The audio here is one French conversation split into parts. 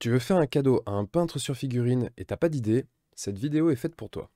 Tu veux faire un cadeau à un peintre sur figurine et t'as pas d'idée? Cette vidéo est faite pour toi.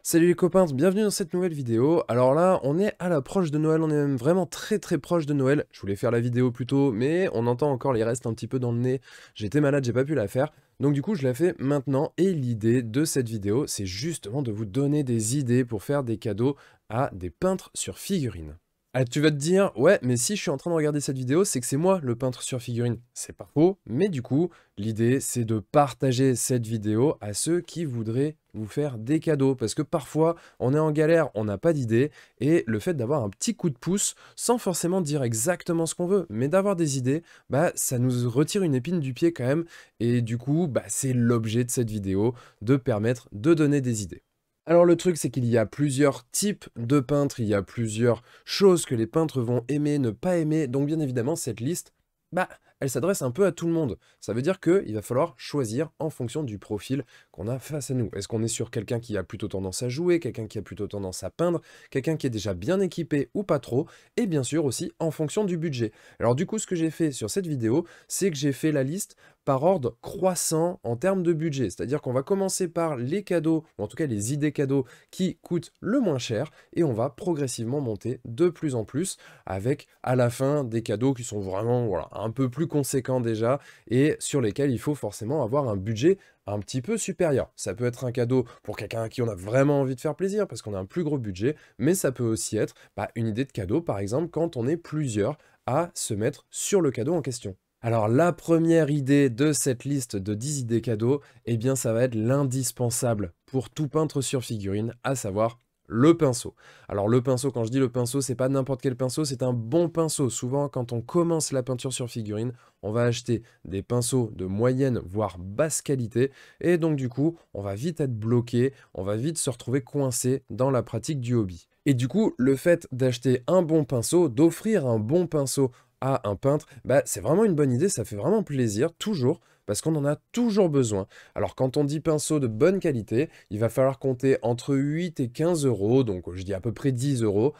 Salut les copains, bienvenue dans cette nouvelle vidéo. Alors là, on est à l'approche de Noël, on est même vraiment très proche de Noël. Je voulais faire la vidéo plus tôt, mais on entend encore les restes un petit peu dans le nez. J'étais malade, j'ai pas pu la faire. Donc du coup, je la fais maintenant. Et l'idée de cette vidéo, c'est justement de vous donner des idées pour faire des cadeaux à des peintres sur figurine. Ah, tu vas te dire, ouais, mais si je suis en train de regarder cette vidéo, c'est que c'est moi le peintre sur figurine. C'est pas faux, mais du coup, l'idée, c'est de partager cette vidéo à ceux qui voudraient vous faire des cadeaux. Parce que parfois, on est en galère, on n'a pas d'idée, et le fait d'avoir un petit coup de pouce, sans forcément dire exactement ce qu'on veut, mais d'avoir des idées, bah, ça nous retire une épine du pied quand même, et du coup, bah, c'est l'objet de cette vidéo, de permettre de donner des idées. Alors le truc, c'est qu'il y a plusieurs types de peintres, il y a plusieurs choses que les peintres vont aimer, ne pas aimer, donc bien évidemment, cette liste, bah, elle s'adresse un peu à tout le monde. Ça veut dire qu'il va falloir choisir en fonction du profil qu'on a face à nous. Est-ce qu'on est sur quelqu'un qui a plutôt tendance à jouer, quelqu'un qui a plutôt tendance à peindre, quelqu'un qui est déjà bien équipé ou pas trop, et bien sûr aussi en fonction du budget. Alors du coup, ce que j'ai fait sur cette vidéo, c'est que j'ai fait la liste par ordre croissant en termes de budget. C'est-à-dire qu'on va commencer par les cadeaux, ou en tout cas les idées cadeaux qui coûtent le moins cher, et on va progressivement monter de plus en plus, avec à la fin des cadeaux qui sont vraiment voilà, un peu plus conséquents déjà, et sur lesquels il faut forcément avoir un budget un petit peu supérieur. Ça peut être un cadeau pour quelqu'un à qui on a vraiment envie de faire plaisir, parce qu'on a un plus gros budget, mais ça peut aussi être une idée de cadeau, par exemple, quand on est plusieurs à se mettre sur le cadeau en question. Alors la première idée de cette liste de 10 idées cadeaux, eh bien ça va être l'indispensable pour tout peintre sur figurine, à savoir le pinceau. Alors le pinceau, quand je dis le pinceau, c'est pas n'importe quel pinceau, c'est un bon pinceau. Souvent quand on commence la peinture sur figurine, on va acheter des pinceaux de moyenne voire basse qualité et donc du coup, on va vite être bloqué, on va vite se retrouver coincé dans la pratique du hobby. Et du coup, le fait d'acheter un bon pinceau, d'offrir un bon pinceau à un peintre, bah, c'est vraiment une bonne idée, ça fait vraiment plaisir, toujours, parce qu'on en a toujours besoin. Alors quand on dit pinceau de bonne qualité, il va falloir compter entre 8 et 15 euros, donc je dis à peu près 10 euros,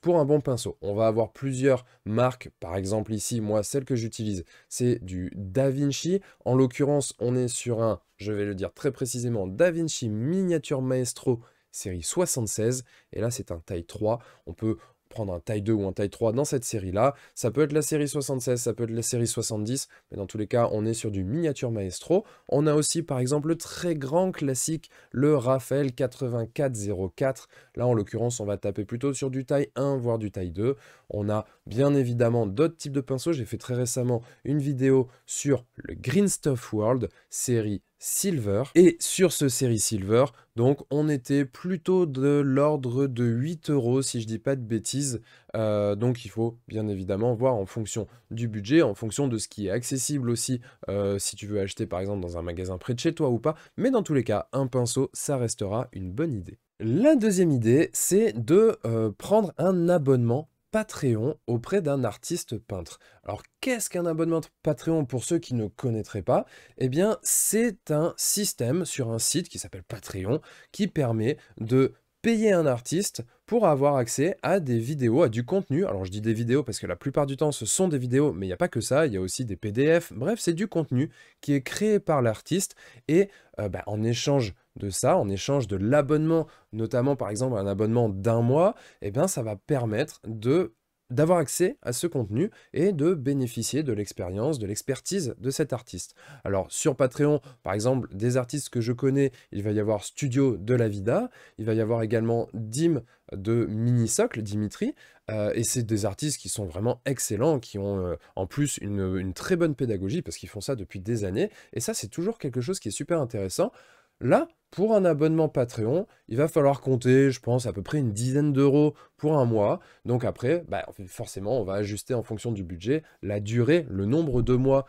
pour un bon pinceau. On va avoir plusieurs marques, par exemple ici, moi, celle que j'utilise, c'est du Da Vinci. En l'occurrence, on est sur un, je vais le dire très précisément, Da Vinci Miniature Maestro série 76, et là c'est un taille 3, on peut prendre un taille 2 ou un taille 3 dans cette série-là. Ça peut être la série 76, ça peut être la série 70, mais dans tous les cas, on est sur du miniature maestro. On a aussi, par exemple, le très grand classique, le Raphaël 8404. Là, en l'occurrence, on va taper plutôt sur du taille 1, voire du taille 2. On a bien évidemment d'autres types de pinceaux. J'ai fait très récemment une vidéo sur le Green Stuff World, série Silver. Et sur ce série Silver, donc on était plutôt de l'ordre de 8 euros si je dis pas de bêtises. Donc il faut bien évidemment voir en fonction du budget, en fonction de ce qui est accessible aussi, si tu veux acheter par exemple dans un magasin près de chez toi ou pas. Mais dans tous les cas, un pinceau, ça restera une bonne idée. La deuxième idée, c'est de prendre un abonnement Patreon auprès d'un artiste peintre. Alors, qu'est-ce qu'un abonnement Patreon pour ceux qui ne connaîtraient pas? Eh bien, c'est un système sur un site qui s'appelle Patreon qui permet de payer un artiste pour avoir accès à des vidéos, à du contenu. Alors, je dis des vidéos parce que la plupart du temps, ce sont des vidéos, mais il n'y a pas que ça, il y a aussi des PDF. Bref, c'est du contenu qui est créé par l'artiste et en échange de ça, en échange de l'abonnement, notamment par exemple un abonnement d'un mois, eh bien ça va permettre d'avoir accès à ce contenu et de bénéficier de l'expérience, de l'expertise de cet artiste. Alors sur Patreon, par exemple, des artistes que je connais, il va y avoir Studio de la Vida, il va y avoir également Dim de Minisocle, Dimitri, et c'est des artistes qui sont vraiment excellents, qui ont en plus une très bonne pédagogie parce qu'ils font ça depuis des années, et ça c'est toujours quelque chose qui est super intéressant. Là, pour un abonnement Patreon, il va falloir compter, je pense, à peu près une dizaine d'euros pour un mois. Donc après, forcément, on va ajuster en fonction du budget, la durée, le nombre de mois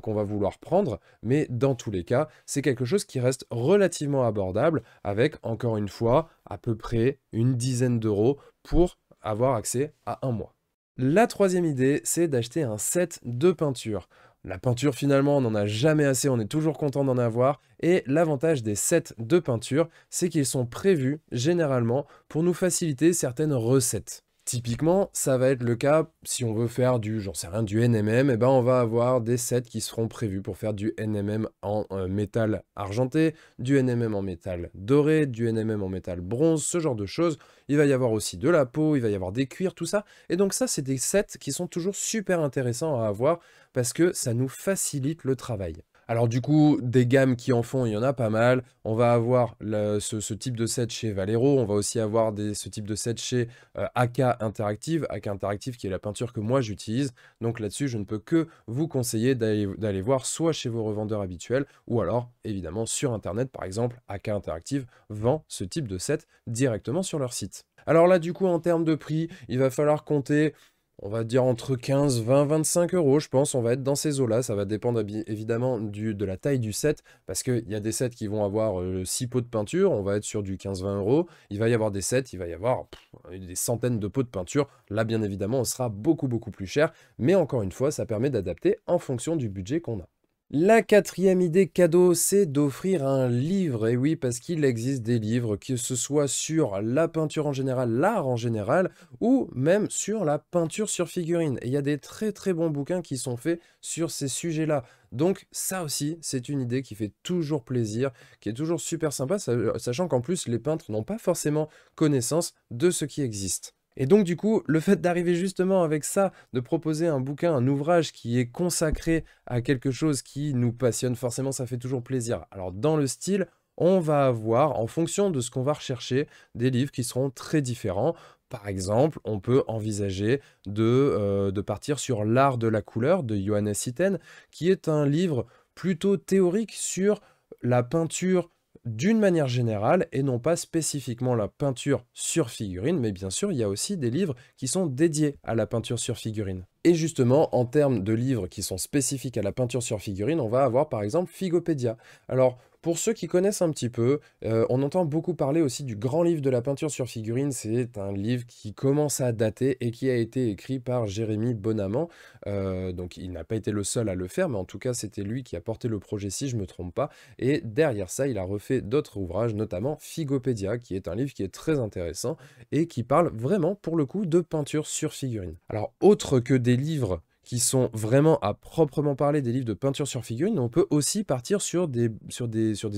qu'on va vouloir prendre. Mais dans tous les cas, c'est quelque chose qui reste relativement abordable avec, encore une fois, à peu près une dizaine d'euros pour avoir accès à un mois. La troisième idée, c'est d'acheter un set de peinture. La peinture, finalement, on n'en a jamais assez, on est toujours content d'en avoir. Et l'avantage des sets de peinture, c'est qu'ils sont prévus, généralement, pour nous faciliter certaines recettes. Typiquement, ça va être le cas si on veut faire du, j'en sais rien, du NMM, et ben on va avoir des sets qui seront prévus pour faire du NMM en métal argenté, du NMM en métal doré, du NMM en métal bronze, ce genre de choses. Il va y avoir aussi de la peau, il va y avoir des cuirs, tout ça. Et donc ça, c'est des sets qui sont toujours super intéressants à avoir parce que ça nous facilite le travail. Alors du coup, des gammes qui en font, il y en a pas mal. On va avoir ce type de set chez Valero, on va aussi avoir ce type de set chez AK Interactive. AK Interactive qui est la peinture que moi j'utilise. Donc là-dessus, je ne peux que vous conseiller d'aller voir soit chez vos revendeurs habituels ou alors évidemment sur Internet. Par exemple, AK Interactive vend ce type de set directement sur leur site. Alors là, du coup, en termes de prix, il va falloir compter, on va dire entre 15, 20, 25 euros, je pense. On va être dans ces eaux-là. Ça va dépendre évidemment de la taille du set, parce qu'il y a des sets qui vont avoir 6 pots de peinture. On va être sur du 15-20 euros. Il va y avoir des sets, il va y avoir des centaines de pots de peinture. Là, bien évidemment, on sera beaucoup, beaucoup plus cher. Mais encore une fois, ça permet d'adapter en fonction du budget qu'on a. La quatrième idée cadeau, c'est d'offrir un livre. Et oui, parce qu'il existe des livres, que ce soit sur la peinture en général, l'art en général, ou même sur la peinture sur figurine. Et il y a des très très bons bouquins qui sont faits sur ces sujets-là. Donc ça aussi, c'est une idée qui fait toujours plaisir, qui est toujours super sympa, sachant qu'en plus, les peintres n'ont pas forcément connaissance de ce qui existe. Et donc du coup, le fait d'arriver justement avec ça, de proposer un bouquin, un ouvrage qui est consacré à quelque chose qui nous passionne, forcément ça fait toujours plaisir. Alors dans le style, on va avoir, en fonction de ce qu'on va rechercher, des livres qui seront très différents. Par exemple, on peut envisager de partir sur L'art de la couleur de Johannes Itten, qui est un livre plutôt théorique sur la peinture d'une manière générale et non pas spécifiquement la peinture sur figurine, mais bien sûr, il y a aussi des livres qui sont dédiés à la peinture sur figurine. Et justement, en termes de livres qui sont spécifiques à la peinture sur figurine, on va avoir par exemple Figopédia. Alors, pour ceux qui connaissent un petit peu, on entend beaucoup parler aussi du grand livre de la peinture sur figurine. C'est un livre qui commence à dater et qui a été écrit par Jérémy Bonamant. Donc il n'a pas été le seul à le faire, mais en tout cas c'était lui qui a porté le projet si je ne me trompe pas. Et derrière ça, il a refait d'autres ouvrages, notamment Figopédia, qui est un livre qui est très intéressant et qui parle vraiment pour le coup de peinture sur figurine. Alors autre que des livres qui sont vraiment à proprement parler des livres de peinture sur figurine, on peut aussi partir sur des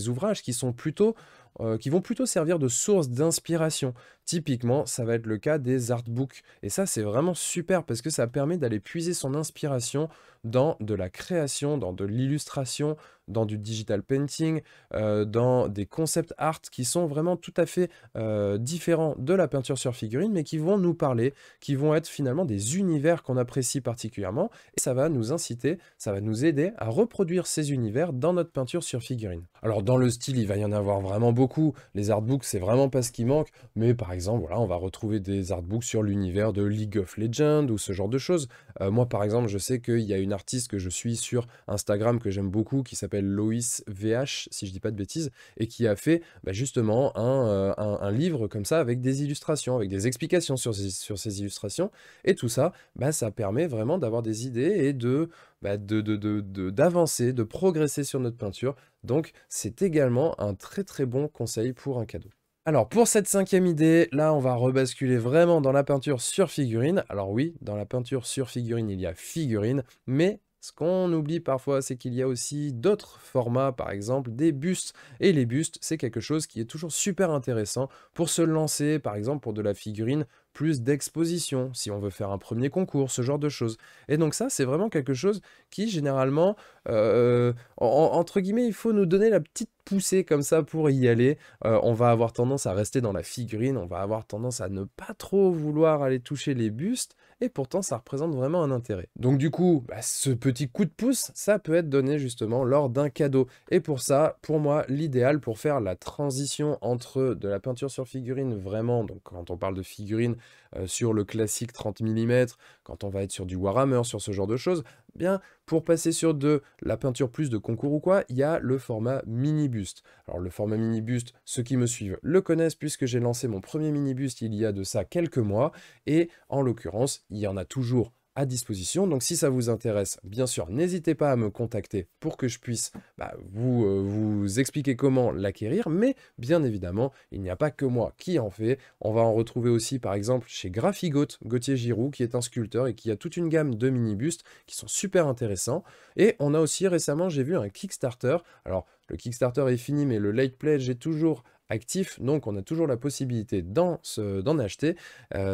ouvrages qui sont plutôt, qui vont plutôt servir de source d'inspiration. Typiquement, ça va être le cas des artbooks. Et ça, c'est vraiment super parce que ça permet d'aller puiser son inspiration dans de la création, dans de l'illustration, dans du digital painting, dans des concept art qui sont vraiment tout à fait différents de la peinture sur figurine, mais qui vont nous parler, qui vont être finalement des univers qu'on apprécie particulièrement, et ça va nous inciter, ça va nous aider à reproduire ces univers dans notre peinture sur figurine. Alors dans le style, il va y en avoir vraiment beaucoup, les artbooks, c'est vraiment pas ce qui manque, mais par exemple, voilà, on va retrouver des artbooks sur l'univers de League of Legends, ou ce genre de choses. Moi, par exemple, je sais qu'il y a une artiste que je suis sur Instagram que j'aime beaucoup, qui s'appelle Loïs VH, si je dis pas de bêtises, et qui a fait justement un livre comme ça avec des illustrations, avec des explications sur ces illustrations. Et tout ça, ça permet vraiment d'avoir des idées et d'avancer, de progresser sur notre peinture. Donc, c'est également un très très bon conseil pour un cadeau. Alors, pour cette cinquième idée, là, on va rebasculer vraiment dans la peinture sur figurine. Alors oui, dans la peinture sur figurine, il y a figurine, mais ce qu'on oublie parfois, c'est qu'il y a aussi d'autres formats, par exemple des bustes. Et les bustes, c'est quelque chose qui est toujours super intéressant pour se lancer, par exemple pour de la figurine, plus d'exposition, si on veut faire un premier concours, ce genre de choses. Et donc ça, c'est vraiment quelque chose qui, généralement, entre guillemets, il faut nous donner la petite poussée comme ça pour y aller. On va avoir tendance à rester dans la figurine, on va avoir tendance à ne pas trop vouloir aller toucher les bustes, et pourtant ça représente vraiment un intérêt. Donc du coup, ce petit coup de pouce, ça peut être donné justement lors d'un cadeau. Et pour ça, pour moi, l'idéal pour faire la transition entre de la peinture sur figurine vraiment, donc quand on parle de figurine sur le classique 30 mm, quand on va être sur du Warhammer, sur ce genre de choses, bien pour passer sur de la peinture plus de concours ou quoi, il y a le format mini buste. Alors le format mini buste, ceux qui me suivent le connaissent puisque j'ai lancé mon premier mini buste il y a de ça quelques mois, et en l'occurrence, il y en a toujours à disposition. Donc si ça vous intéresse, bien sûr, n'hésitez pas à me contacter pour que je puisse vous expliquer comment l'acquérir. Mais bien évidemment, il n'y a pas que moi qui en fais. On va en retrouver aussi par exemple chez Graphigoat, Gauthier Giroux, qui est un sculpteur et qui a toute une gamme de mini-bustes qui sont super intéressants. Et on a aussi récemment, j'ai vu un Kickstarter. Alors, le Kickstarter est fini, mais le late pledge est toujours actif, donc on a toujours la possibilité d'en acheter.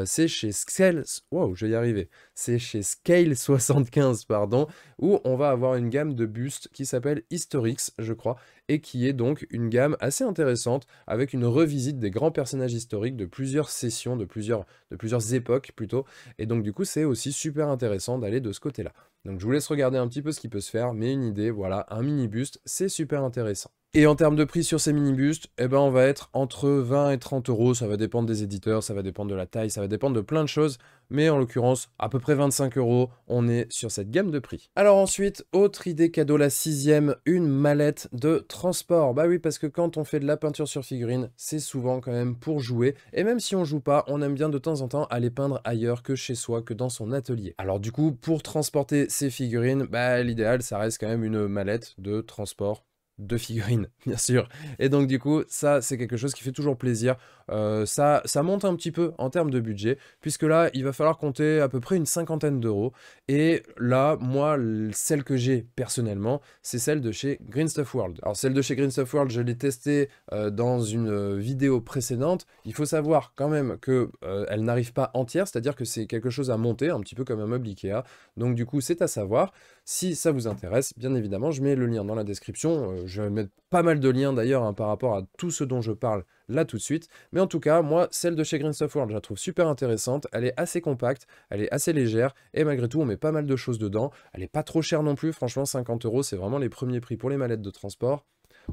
C'est chez Scale, wow, je vais y arriver. C'est chez Scale 75, pardon, où on va avoir une gamme de bustes qui s'appelle Historics, je crois, et qui est donc une gamme assez intéressante avec une revisite des grands personnages historiques de plusieurs sessions, de plusieurs époques plutôt. Et donc du coup, c'est aussi super intéressant d'aller de ce côté-là. Donc je vous laisse regarder un petit peu ce qui peut se faire, mais une idée, voilà, un mini buste, c'est super intéressant. Et en termes de prix sur ces mini bustes, eh ben on va être entre 20 et 30 euros, ça va dépendre des éditeurs, ça va dépendre de la taille, ça va dépendre de plein de choses, mais en l'occurrence, à peu près 25 euros, on est sur cette gamme de prix. Alors ensuite, autre idée cadeau, la 6e, une mallette de transport. Bah oui, parce que quand on fait de la peinture sur figurine, c'est souvent quand même pour jouer, et même si on joue pas, on aime bien de temps en temps aller peindre ailleurs que chez soi, que dans son atelier. Alors du coup, pour transporter ces figurines, bah l'idéal, ça reste quand même une mallette de transport de figurines, bien sûr. Et donc du coup, ça, c'est quelque chose qui fait toujours plaisir. Ça monte un petit peu en termes de budget, puisque là, il va falloir compter à peu près une cinquantaine d'euros. Et là, moi, celle que j'ai personnellement, c'est celle de chez Green Stuff World. Alors celle de chez Green Stuff World, je l'ai testée dans une vidéo précédente. Il faut savoir quand même que elle n'arrive pas entière, c'est-à-dire que c'est quelque chose à monter, un petit peu comme un meuble Ikea. Donc du coup, c'est à savoir. Si ça vous intéresse, bien évidemment, je mets le lien dans la description. Je vais mettre pas mal de liens d'ailleurs hein, par rapport à tout ce dont je parle là tout de suite. Mais en tout cas, moi, celle de chez Green Stuff World, je la trouve super intéressante. Elle est assez compacte, elle est assez légère. Et malgré tout, on met pas mal de choses dedans. Elle est pas trop chère non plus. Franchement, 50 euros, c'est vraiment les premiers prix pour les mallettes de transport.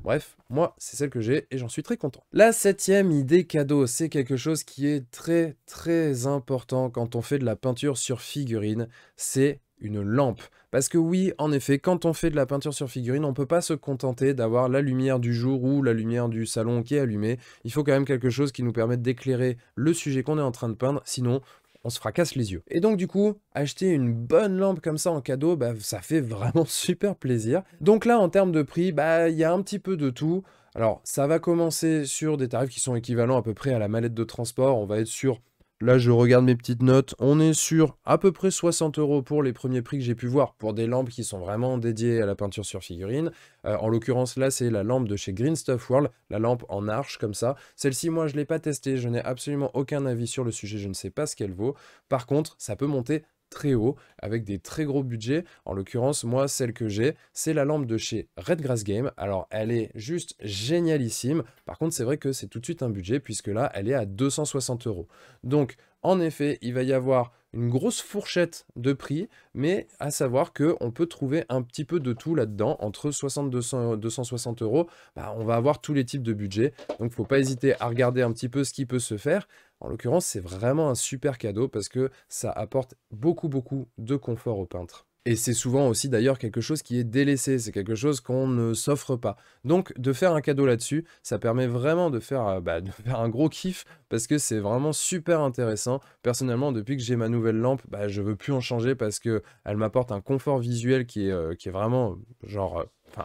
Bref, moi, c'est celle que j'ai et j'en suis très content. La 7e idée cadeau, c'est quelque chose qui est très très important quand on fait de la peinture sur figurine, c'est une lampe. Parce que oui, en effet, quand on fait de la peinture sur figurine, on ne peut pas se contenter d'avoir la lumière du jour ou la lumière du salon qui est allumée. Il faut quand même quelque chose qui nous permette d'éclairer le sujet qu'on est en train de peindre, sinon on se fracasse les yeux. Et donc du coup, acheter une bonne lampe comme ça en cadeau, bah, ça fait vraiment super plaisir. Donc là, en termes de prix, bah, il y a un petit peu de tout. Alors, ça va commencer sur des tarifs qui sont équivalents à peu près à la mallette de transport. On va être sur... Là, je regarde mes petites notes. On est sur à peu près 60 euros pour les premiers prix que j'ai pu voir pour des lampes qui sont vraiment dédiées à la peinture sur figurine. En l'occurrence, là, c'est la lampe de chez Green Stuff World, la lampe en arche comme ça. Celle-ci, moi, je ne l'ai pas testée. Je n'ai absolument aucun avis sur le sujet. Je ne sais pas ce qu'elle vaut. Par contre, ça peut monter très haut, avec des très gros budgets. En l'occurrence, moi, celle que j'ai, c'est la lampe de chez Redgrass Game. Alors, elle est juste génialissime. Par contre, c'est vrai que c'est tout de suite un budget, puisque là, elle est à 260 euros. Donc, en effet, il va y avoir une grosse fourchette de prix, mais à savoir qu'on peut trouver un petit peu de tout là-dedans, entre 60 et 260 euros, bah, on va avoir tous les types de budgets, donc il ne faut pas hésiter à regarder un petit peu ce qui peut se faire. En l'occurrence, c'est vraiment un super cadeau parce que ça apporte beaucoup de confort au peintre. Et c'est souvent aussi d'ailleurs quelque chose qui est délaissé, c'est quelque chose qu'on ne s'offre pas. Donc de faire un cadeau là-dessus, ça permet vraiment de faire un gros kiff parce que c'est vraiment super intéressant. Personnellement, depuis que j'ai ma nouvelle lampe, je veux plus en changer parce que elle m'apporte un confort visuel qui est vraiment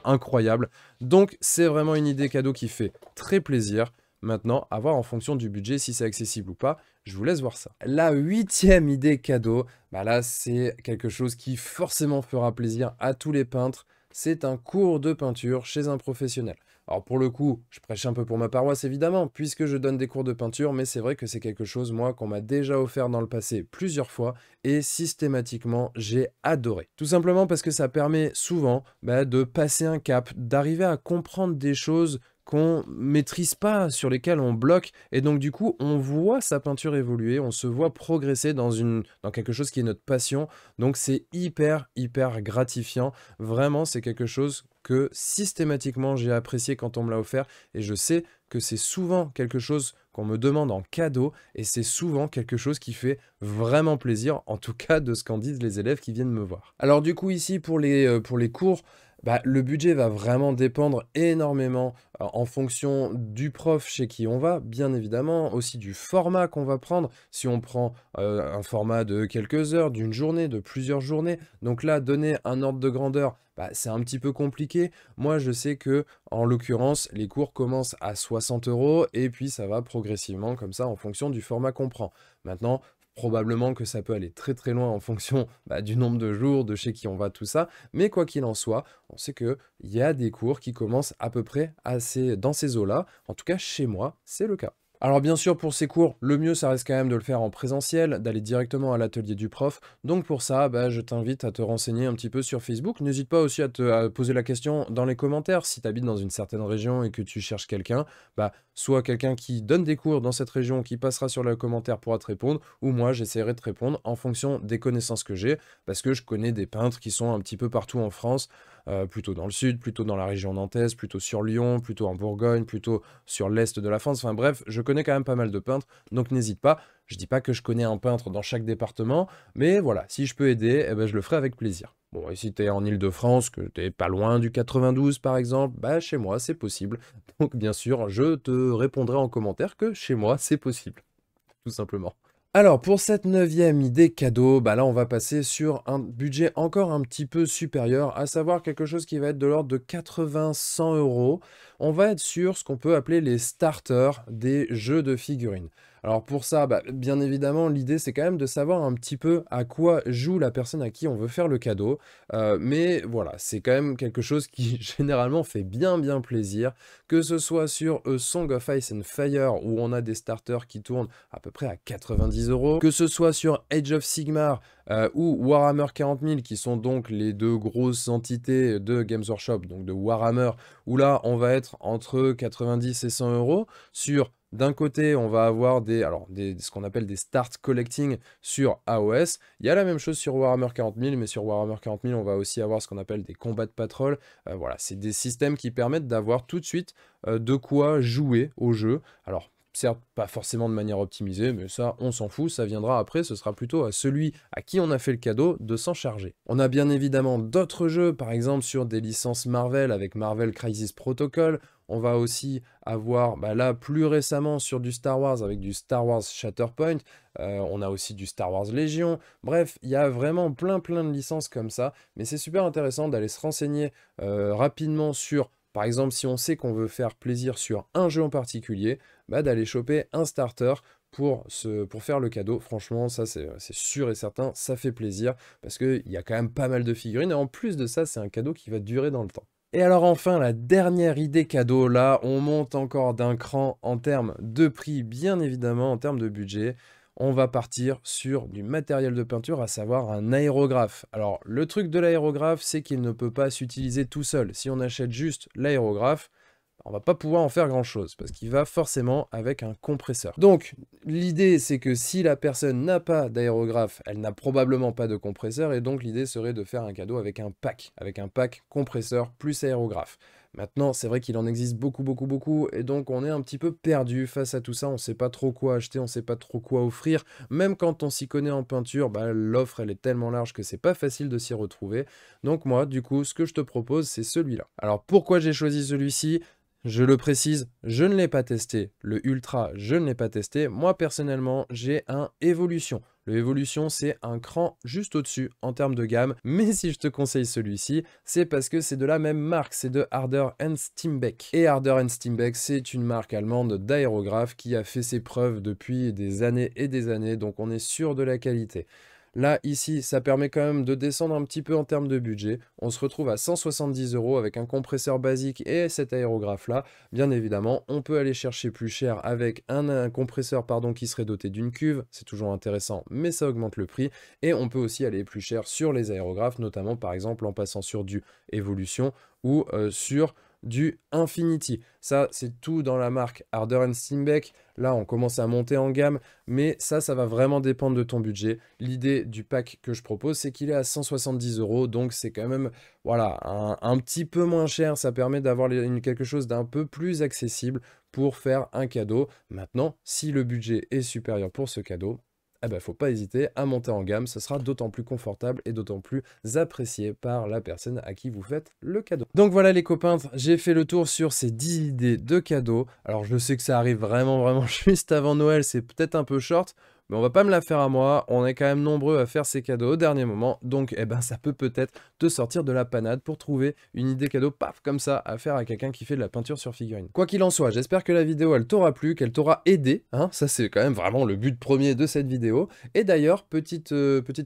incroyable. Donc c'est vraiment une idée cadeau qui fait très plaisir. Maintenant, à voir en fonction du budget si c'est accessible ou pas, je vous laisse voir ça. La 8e idée cadeau, là c'est quelque chose qui forcément fera plaisir à tous les peintres, c'est un cours de peinture chez un professionnel. Alors pour le coup, je prêche un peu pour ma paroisse évidemment, puisque je donne des cours de peinture, mais c'est vrai que c'est quelque chose, moi, qu'on m'a déjà offert dans le passé plusieurs fois, et systématiquement, j'ai adoré. Tout simplement parce que ça permet souvent de passer un cap, d'arriver à comprendre des choses qu'on maîtrise pas, sur lesquels on bloque, et donc du coup, on voit sa peinture évoluer, on se voit progresser dans quelque chose qui est notre passion, donc c'est hyper gratifiant. Vraiment, c'est quelque chose que systématiquement j'ai apprécié quand on me l'a offert, et je sais que c'est souvent quelque chose qu'on me demande en cadeau, et c'est souvent quelque chose qui fait vraiment plaisir, en tout cas de ce qu'en disent les élèves qui viennent me voir. Alors du coup ici pour les cours, Bah, le budget va vraiment dépendre énormément, en fonction du prof chez qui on va, bien évidemment, aussi du format qu'on va prendre. Si on prend, un format de quelques heures, d'une journée, de plusieurs journées, donc là, donner un ordre de grandeur, bah, c'est un petit peu compliqué. Moi, je sais que, en l'occurrence, les cours commencent à 60 € et puis ça va progressivement comme ça en fonction du format qu'on prend. Maintenant, probablement que ça peut aller très, très loin en fonction, bah, du nombre de jours, de chez qui on va, tout ça, mais quoi qu'il en soit, on sait qu'il y a des cours qui commencent à peu près dans ces eaux-là. En tout cas, chez moi, c'est le cas. Alors bien sûr, pour ces cours, le mieux, ça reste quand même de le faire en présentiel, d'aller directement à l'atelier du prof. Donc pour ça, bah, je t'invite à te renseigner un petit peu sur Facebook. N'hésite pas aussi à poser la question dans les commentaires. Si tu habites dans une certaine région et que tu cherches quelqu'un, bah, soit quelqu'un qui donne des cours dans cette région qui passera sur le commentaire pourra te répondre, ou moi, j'essaierai de te répondre en fonction des connaissances que j'ai, parce que je connais des peintres qui sont un petit peu partout en France, plutôt dans le sud, plutôt dans la région nantaise, plutôt sur Lyon, plutôt en Bourgogne, plutôt sur l'est de la France. Enfin bref, je connais quand même pas mal de peintres, donc n'hésite pas. Je dis pas que je connais un peintre dans chaque département, mais voilà, si je peux aider, eh ben, je le ferai avec plaisir. Bon, et si tu es en Île-de-France, que tu pas loin du 92 par exemple, bah chez moi c'est possible. Donc bien sûr, je te répondrai en commentaire que chez moi c'est possible, tout simplement. Alors, pour cette neuvième idée cadeau, bah là, on va passer sur un budget encore un petit peu supérieur, à savoir quelque chose qui va être de l'ordre de 80-100 €. On va être sur ce qu'on peut appeler les starters des jeux de figurines. Alors pour ça, bah, bien évidemment, l'idée, c'est quand même de savoir un petit peu à quoi joue la personne à qui on veut faire le cadeau. Mais voilà, c'est quand même quelque chose qui généralement fait bien bien plaisir, que ce soit sur A Song of Ice and Fire, où on a des starters qui tournent à peu près à 90 €, que ce soit sur Age of Sigmar ou Warhammer 40 000, qui sont donc les deux grosses entités de Games Workshop, donc de Warhammer, où là, on va être entre 90 et 100 €. Sur d'un côté, on va avoir ce qu'on appelle des start collecting sur AOS. Il y a la même chose sur Warhammer 40 000, mais sur Warhammer 40 000, on va aussi avoir ce qu'on appelle des combats de patrol. Voilà, c'est des systèmes qui permettent d'avoir tout de suite de quoi jouer au jeu. Alors, certes, pas forcément de manière optimisée, mais ça, on s'en fout, ça viendra après, ce sera plutôt à celui à qui on a fait le cadeau de s'en charger. On a bien évidemment d'autres jeux, par exemple sur des licences Marvel avec Marvel Crisis Protocol. On va aussi avoir, bah là, plus récemment sur du Star Wars avec du Star Wars Shatterpoint. On a aussi du Star Wars Légion. Bref, il y a vraiment plein de licences comme ça. Mais c'est super intéressant d'aller se renseigner rapidement sur, par exemple, si on sait qu'on veut faire plaisir sur un jeu en particulier, bah, d'aller choper un starter pour faire le cadeau. Franchement, ça, c'est sûr et certain, ça fait plaisir parce qu'il y a quand même pas mal de figurines. Et en plus de ça, c'est un cadeau qui va durer dans le temps. Et alors enfin, la dernière idée cadeau, là, on monte encore d'un cran en termes de prix, bien évidemment, en termes de budget. On va partir sur du matériel de peinture, à savoir un aérographe. Alors, le truc de l'aérographe, c'est qu'il ne peut pas s'utiliser tout seul. Si on achète juste l'aérographe, on va pas pouvoir en faire grand-chose, parce qu'il va forcément avec un compresseur. Donc, l'idée, c'est que si la personne n'a pas d'aérographe, elle n'a probablement pas de compresseur, et donc l'idée serait de faire un cadeau avec un pack compresseur plus aérographe. Maintenant, c'est vrai qu'il en existe beaucoup, et donc on est un petit peu perdu face à tout ça, on ne sait pas trop quoi acheter, on ne sait pas trop quoi offrir. Même quand on s'y connaît en peinture, bah, l'offre, elle est tellement large que c'est pas facile de s'y retrouver. Donc moi, du coup, ce que je te propose, c'est celui-là. Alors, pourquoi j'ai choisi celui-ci ? Je le précise, je ne l'ai pas testé. Le Ultra, je ne l'ai pas testé. Moi, personnellement, j'ai un Evolution. Le Evolution, c'est un cran juste au-dessus en termes de gamme. Mais si je te conseille celui-ci, c'est parce que c'est de la même marque. C'est de Harder Steenbeck. Et Harder Steenbeck, c'est une marque allemande d'aérographe qui a fait ses preuves depuis des années et des années. Donc, on est sûr de la qualité. Là, ici, ça permet quand même de descendre un petit peu en termes de budget. On se retrouve à 170 € avec un compresseur basique et cet aérographe-là. Bien évidemment, on peut aller chercher plus cher avec un compresseur qui serait doté d'une cuve. C'est toujours intéressant, mais ça augmente le prix. Et on peut aussi aller plus cher sur les aérographes, notamment par exemple en passant sur du Evolution ou sur du Infinity. Ça, c'est tout dans la marque Harder Steenbeck. Là, on commence à monter en gamme, mais ça va vraiment dépendre de ton budget. L'idée du pack que je propose, c'est qu'il est à 170 €, donc c'est quand même voilà, un petit peu moins cher. Ça permet d'avoir quelque chose d'un peu plus accessible pour faire un cadeau. Maintenant, si le budget est supérieur pour ce cadeau, eh ben, faut pas hésiter à monter en gamme, ce sera d'autant plus confortable et d'autant plus apprécié par la personne à qui vous faites le cadeau. Donc voilà les copains, j'ai fait le tour sur ces 10 idées de cadeaux. Alors je sais que ça arrive vraiment juste avant Noël, c'est peut-être un peu short, mais on va pas me la faire à moi, on est quand même nombreux à faire ces cadeaux au dernier moment, donc eh ben, ça peut peut-être te sortir de la panade pour trouver une idée cadeau, paf, comme ça, à faire à quelqu'un qui fait de la peinture sur figurine. Quoi qu'il en soit, j'espère que la vidéo, elle t'aura plu, qu'elle t'aura aidé, hein, ça c'est quand même vraiment le but premier de cette vidéo. Et d'ailleurs, petite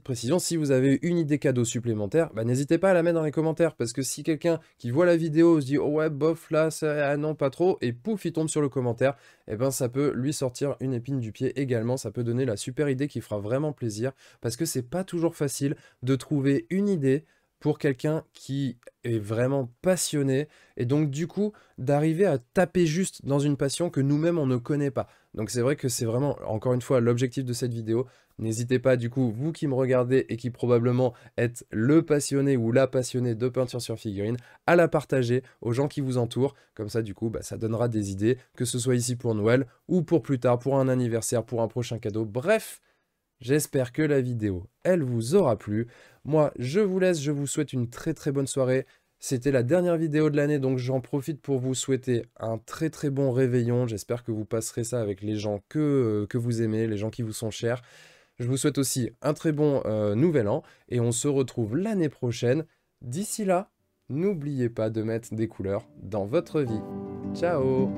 précision, si vous avez une idée cadeau supplémentaire, bah, n'hésitez pas à la mettre dans les commentaires, parce que si quelqu'un qui voit la vidéo se dit « Oh ouais, bof, là, ah non, pas trop », et pouf, il tombe sur le commentaire, et ben ça peut lui sortir une épine du pied également, ça peut donner la super idée qui fera vraiment plaisir, parce que c'est pas toujours facile de trouver une idée pour quelqu'un qui est vraiment passionné, et donc du coup, d'arriver à taper juste dans une passion que nous-mêmes on ne connaît pas. Donc c'est vrai que c'est vraiment, encore une fois, l'objectif de cette vidéo. N'hésitez pas, du coup, vous qui me regardez et qui probablement êtes le passionné ou la passionnée de peinture sur figurine, à la partager aux gens qui vous entourent. Comme ça, du coup, bah, ça donnera des idées, que ce soit ici pour Noël ou pour plus tard, pour un anniversaire, pour un prochain cadeau. Bref, j'espère que la vidéo, elle vous aura plu. Moi, je vous laisse, je vous souhaite une très bonne soirée. C'était la dernière vidéo de l'année, donc j'en profite pour vous souhaiter un très bon réveillon. J'espère que vous passerez ça avec les gens que vous aimez, les gens qui vous sont chers. Je vous souhaite aussi un très bon nouvel an, et on se retrouve l'année prochaine. D'ici là, n'oubliez pas de mettre des couleurs dans votre vie. Ciao!